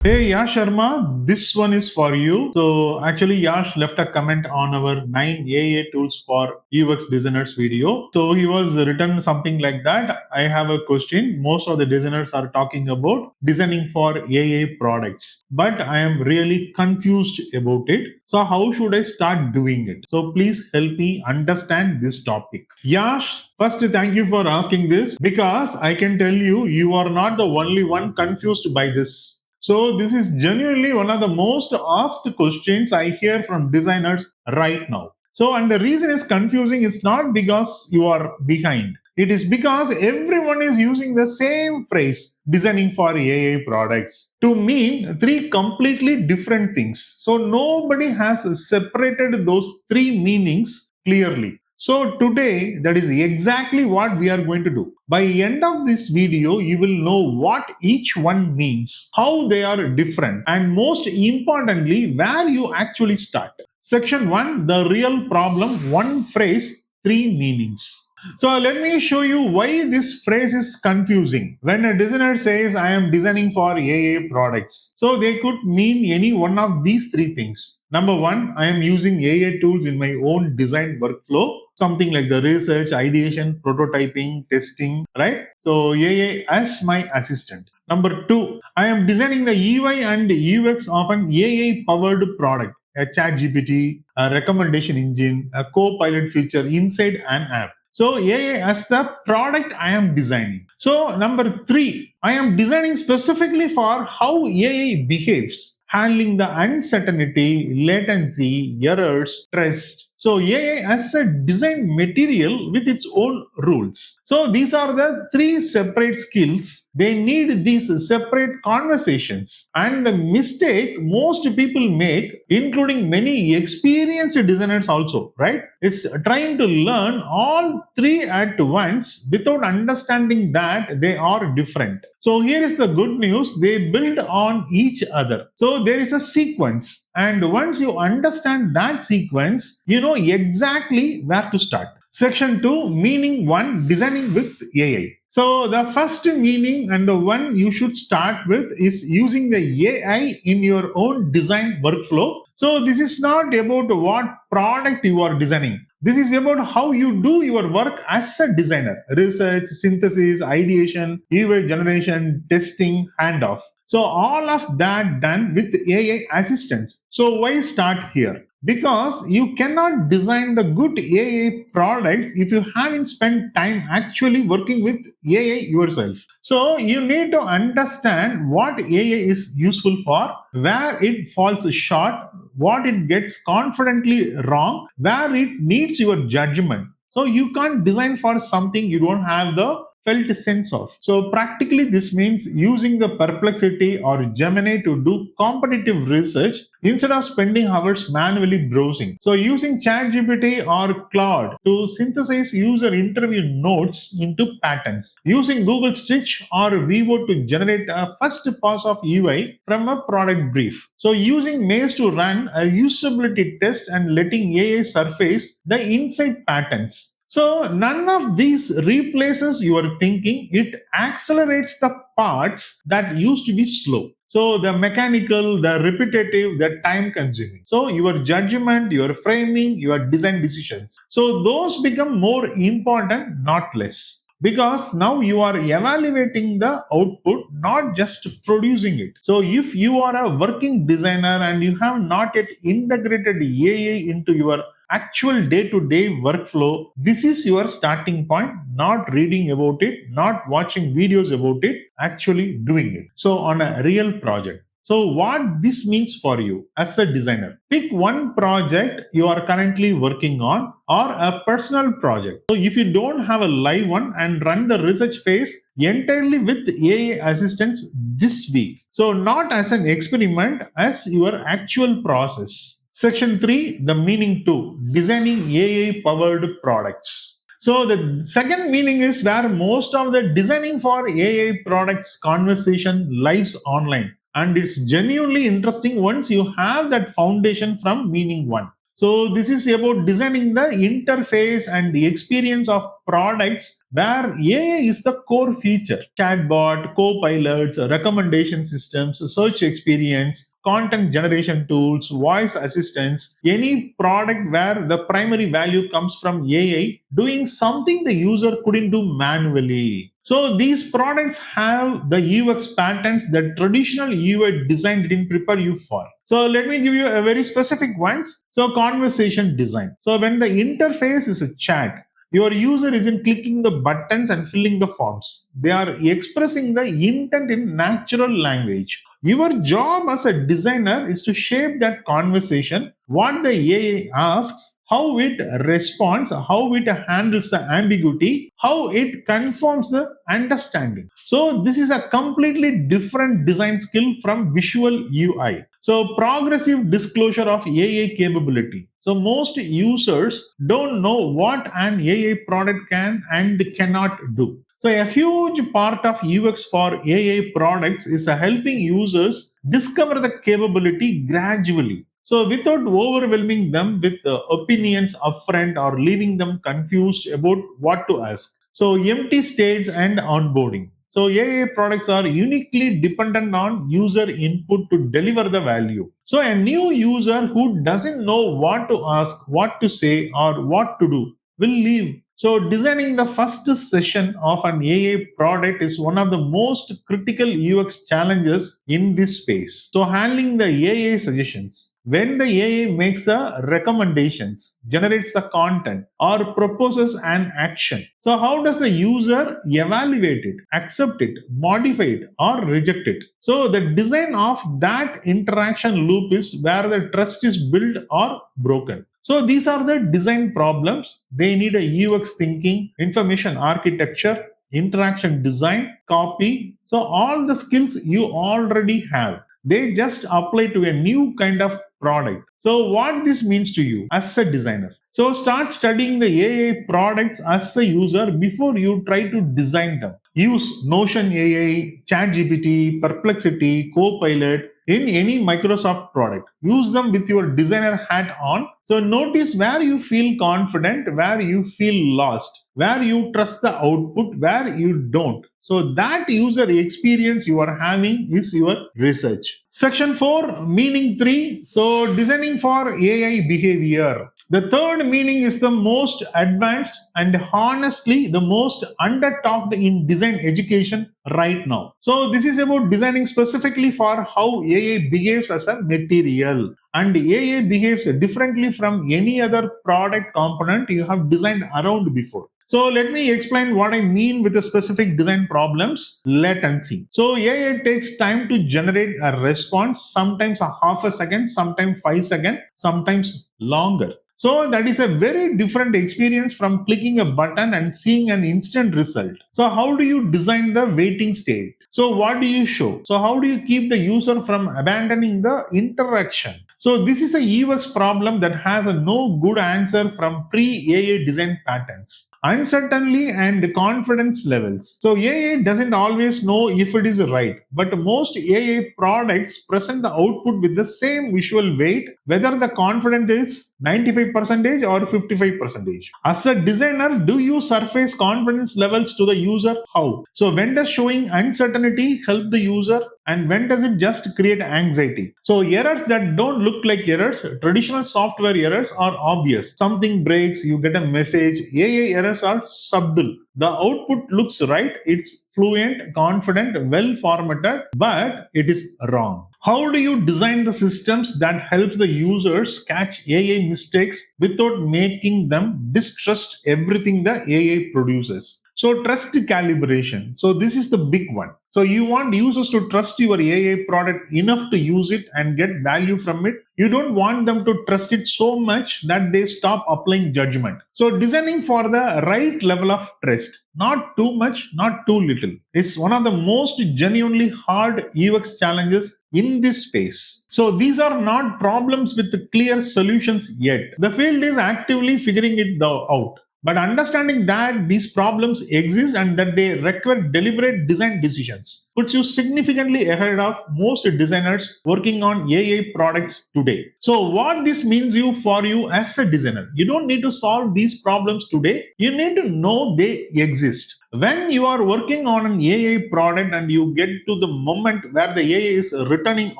Hey Yash Sharma, this one is for you. So actually Yash left a comment on our 9 AA tools for UX designers video. So he was written something like that. I have a question. Most of the designers are talking about designing for AA products, but I am really confused about it. So how should I start doing it? So please help me understand this topic. Yash, first thank you for asking this because I can tell you, you are not the only one confused by this. So this is genuinely one of the most asked questions I hear from designers right now. So and the reason is confusing is not because you are behind. It is because everyone is using the same phrase designing for AI products to mean three completely different things. So nobody has separated those three meanings clearly. So today, that is exactly what we are going to do. By end of this video, you will know what each one means, how they are different, and most importantly, where you actually start. Section 1, the real problem, one phrase, three meanings. So let me show you why this phrase is confusing. When a designer says, I am designing for AA products, so they could mean any one of these three things. Number one, I am using AA tools in my own design workflow, something like the research, ideation, prototyping, testing, right? So AA as my assistant. Number two, I am designing the UI and UX of an AI powered product, a chat GPT, a recommendation engine, a co-pilot feature inside an app. So AI as the product I am designing. So number three, I am designing specifically for how AI behaves, handling the uncertainty, latency, errors, trust. So AI as a design material with its own rules. So these are the three separate skills. They need these separate conversations. And the mistake most people make, including many experienced designers also, right? Is trying to learn all three at once without understanding that they are different. So here is the good news, they build on each other. So there is a sequence, and once you understand that sequence, you know exactly where to start. Section 2, meaning 1, designing with AI. So the first meaning and the one you should start with is using the AI in your own design workflow. So this is not about what product you are designing. This is about how you do your work as a designer. Research, synthesis, ideation, UI generation, testing, handoff. So all of that done with AI assistance. So why start here? Because you cannot design the good AI product if you haven't spent time actually working with AI yourself. So you need to understand what AI is useful for, where it falls short, what it gets confidently wrong, where it needs your judgment. So you can't design for something you don't have the felt sense of. So practically this means using the Perplexity or Gemini to do competitive research instead of spending hours manually browsing. So using ChatGPT or Claude to synthesize user interview notes into patterns. Using Google Stitch or Vivo to generate a first pass of UI from a product brief. So using Maze to run a usability test and letting AI surface the insight patterns. So none of these replaces your thinking, it accelerates the parts that used to be slow. So the mechanical, the repetitive, the time consuming. So your judgment, your framing, your design decisions. So those become more important, not less. Because now you are evaluating the output, not just producing it. So if you are a working designer and you have not yet integrated AI into your actual day-to-day workflow, this is your starting point, not reading about it, not watching videos about it, actually doing it. So on a real project. So what this means for you as a designer, pick one project you are currently working on or a personal project. So if you don't have a live one, and run the research phase entirely with AI assistance this week. So not as an experiment, as your actual process. Section 3, the meaning 2, designing AI powered products. So the second meaning is where most of the designing for AI products conversation lives online. And it's genuinely interesting once you have that foundation from meaning 1. So this is about designing the interface and the experience of products where AI is the core feature. Chatbot, co-pilots, recommendation systems, search experience, content generation tools, voice assistants, any product where the primary value comes from AI doing something the user couldn't do manually. So these products have the UX patterns that traditional UI design didn't prepare you for. So let me give you a very specific ones. So conversation design. So when the interface is a chat, your user isn't clicking the buttons and filling the forms. They are expressing the intent in natural language. Your job as a designer is to shape that conversation, what the AI asks, how it responds, how it handles the ambiguity, how it confirms the understanding. So, this is a completely different design skill from visual UI. So, progressive disclosure of AI capability. So, most users don't know what an AI product can and cannot do. So, a huge part of UX for AI products is helping users discover the capability gradually. So, without overwhelming them with opinions upfront or leaving them confused about what to ask. So, empty states and onboarding. So, AI products are uniquely dependent on user input to deliver the value. So, a new user who doesn't know what to ask, what to say, or what to do will leave. So, designing the first session of an AI product is one of the most critical UX challenges in this space. So, handling the AI suggestions. When the AI makes the recommendations, generates the content, or proposes an action. So, how does the user evaluate it, accept it, modify it, or reject it? So, the design of that interaction loop is where the trust is built or broken. So these are the design problems. They need a UX thinking, information architecture, interaction design, copy. So all the skills you already have. They just apply to a new kind of product. So what this means to you as a designer. So start studying the AI products as a user before you try to design them. Use Notion AI, ChatGPT, Perplexity, Copilot in any Microsoft product. Use them with your designer hat on. So notice where you feel confident, where you feel lost, where you trust the output, where you don't. So that user experience you are having is your research. Section 4, meaning 3. So designing for AI behavior. The third meaning is the most advanced and honestly the most under-talked in design education right now. So this is about designing specifically for how AI behaves as a material. And AI behaves differently from any other product component you have designed around before. So let me explain what I mean with the specific design problems. Latency. So AI takes time to generate a response, sometimes a half a second, sometimes 5 seconds, sometimes longer. So that is a very different experience from clicking a button and seeing an instant result. So how do you design the waiting state? So what do you show? So how do you keep the user from abandoning the interaction? So this is a UX problem that has a no good answer from pre-AI design patterns. Uncertainty and confidence levels. So AI doesn't always know if it is right, but most AI products present the output with the same visual weight, whether the confidence is 95% or 55%. As a designer, do you surface confidence levels to the user? How? So when does showing uncertainty help the user? And when does it just create anxiety? So errors that don't look like errors, traditional software errors are obvious. Something breaks, you get a message. AI errors are subtle. The output looks right, it's fluent, confident, well formatted, but it is wrong. How do you design the systems that helps the users catch AI mistakes without making them distrust everything the AI produces? So trust calibration. So this is the big one. So you want users to trust your AI product enough to use it and get value from it. You don't want them to trust it so much that they stop applying judgment. So designing for the right level of trust, not too much, not too little, is one of the most genuinely hard UX challenges in this space. So these are not problems with clear solutions yet. The field is actively figuring it out. But understanding that these problems exist and that they require deliberate design decisions puts you significantly ahead of most designers working on AI products today. So, what this means for you as a designer, you don't need to solve these problems today. You need to know they exist. When you are working on an AI product and you get to the moment where the AI is returning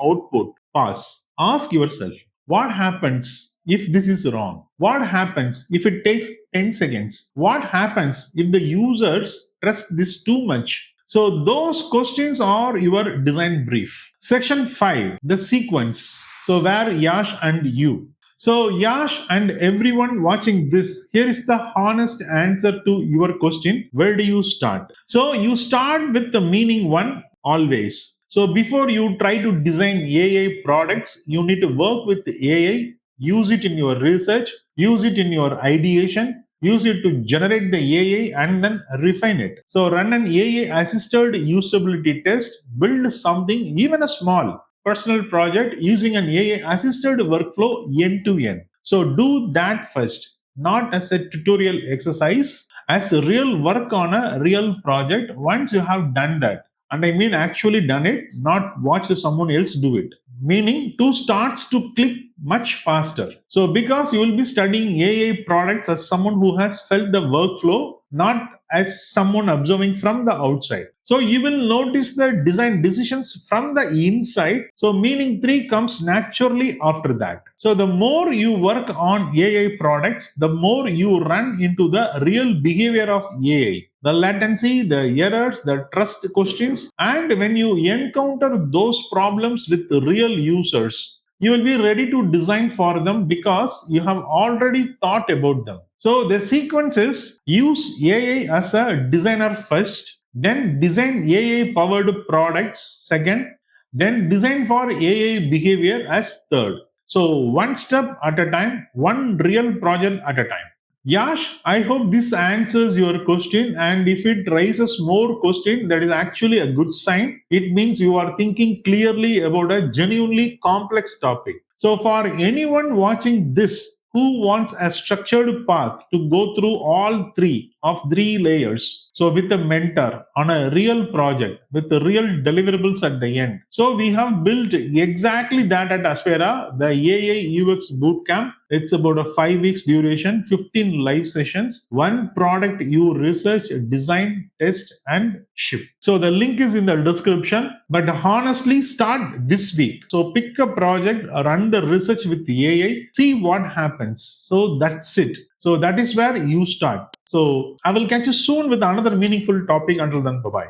output, pause. Ask yourself, what happens if this is wrong? What happens if it takes 10 seconds? What happens if the users trust this too much? So, those questions are your design brief. Section 5, the sequence. So, where Yash and you. So, Yash and everyone watching this, here is the honest answer to your question. Where do you start? So, you start with the meaning one always. So, before you try to design AI products, you need to work with AI, use it in your research, use it in your ideation, use it to generate the AI and then refine it. So, run an AI assisted usability test, build something, even a small personal project using an AI assisted workflow end to end. So do that first, not as a tutorial exercise, as a real work on a real project once you have done that. And I mean actually done it, not watch someone else do it. Meaning two starts to click much faster. So because you will be studying AI products as someone who has felt the workflow, not as someone observing from the outside. So you will notice the design decisions from the inside. So meaning 3 comes naturally after that. So the more you work on AI products, the more you run into the real behavior of AI. The latency, the errors, the trust questions, and when you encounter those problems with real users, you will be ready to design for them because you have already thought about them. So the sequence is use AI as a designer first, then design AI powered products second, then design for AI behavior as third. So one step at a time, one real project at a time. Yash, I hope this answers your question. And if it raises more question, that is actually a good sign. It means you are thinking clearly about a genuinely complex topic. So, for anyone watching this who wants a structured path to go through all three layers, so with a mentor on a real project with the real deliverables at the end. So, we have built exactly that at Aspira, the AI UX bootcamp. It's about a 5 weeks duration, 15 live sessions, one product you research, design, test, and ship. So the link is in the description. But honestly, start this week. So pick a project, run the research with AI, see what happens. So that's it. So that is where you start. So I will catch you soon with another meaningful topic. Until then, bye bye.